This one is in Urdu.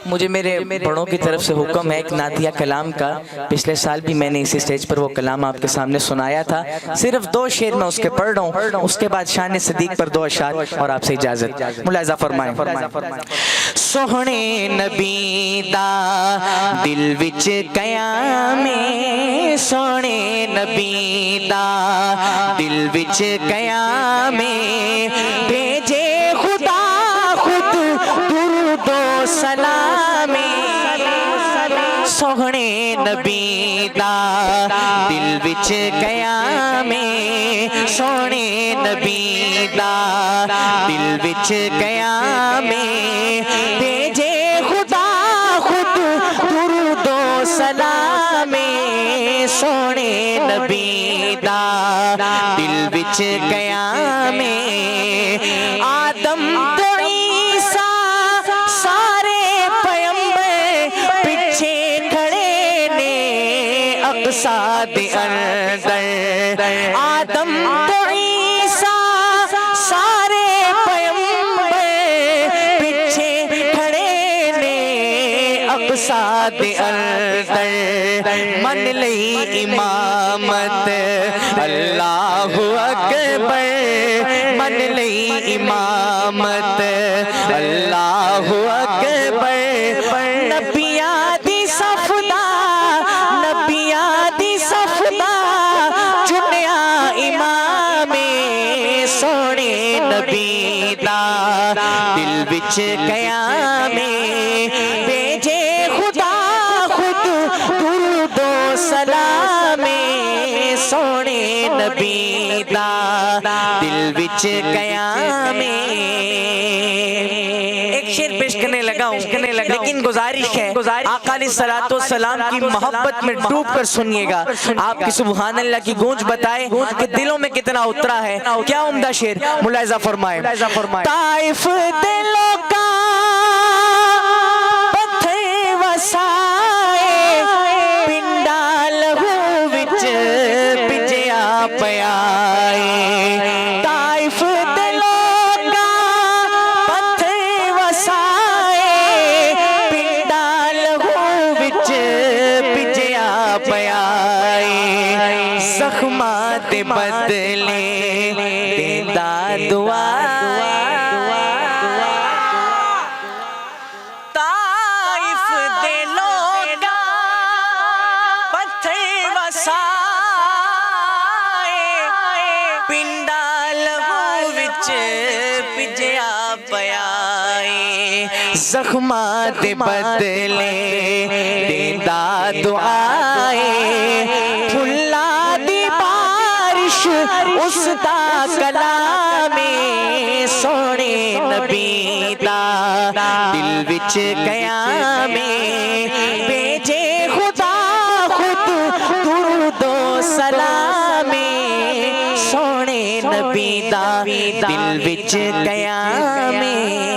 مجھے میرے بڑوں کی طرف سے حکم ہے ایک نعتیہ کلام کا. پچھلے سال بھی میں نے اسی سٹیج پر وہ کلام آپ کے سامنے سنایا تھا. صرف 2 شعر میں اس کے پڑھ رہا ہوں, اس کے بعد شان صدیق پر 2 اشعار اور آپ سے اجازت. ملاحظہ فرمائیں. سوہنے نبی دا دل وچ قیام ہے, سوہنے نبی دا دل وچ قیام ہے, بھیجے خدا خود درود و سلام ہے, سوہنے نبی دا دل وچ قیام ہے, سوہنے نبی دا دل وچ قیام ہے, بھیجے خدا خود درود و سلام ہے, سوہنے نبی دا دل وچ قیام ہے. آدم تو عیسیٰ سارے پیغمبر پیچھے کھڑے نے اقصیٰ دے اندر, آدم تو عیسیٰ سارے پیغمبر پیچھے کھڑے نے اقصیٰ دے اندر, من لئی امامت اللہ اکبر, من لئی امامت اللہ اکبر, نبیاں دی صف دا, نبیاں دی صف دا چنیا امام, سوہنے نبی دا دل وچ قیام ہے, بھیجے خدا خود درود و سلام ہے, سوہنے نبی دا دل وچ قیام ہے. ایک شعر پیش کرنے لگا ہوں, لیکن گزارش ہے آقا علیہ الصلوۃ والسلام کی محبت میں ڈوب کر سنیے گا. آپ کی سبحان اللہ کی گونج بتائے کہ دلوں میں کتنا اترا ہے. کیا عمدہ شعر, ملاحظہ فرمائیں. طائف دلوں کا پتھر وسائے, پنڈا لہو وچ پجیا پیائے, طائف دلوں کا پتھر وسائے, پنڈا لہو وچ پجیا پیائے, زخمات بدلے دیندا دعا, طائف دلوں کا پتھر وسائے, پنڈا لہو وچ پجیا پیائے, زخمات بدلے دیندا دعائے, پھلا دی بارش اس دا کلام, سوہنے نبی دا دل وچ قیام ہے, بھیجے خدا خود درود و سلام ہے, سوہنے نبی دا دل وچ قیام ہے.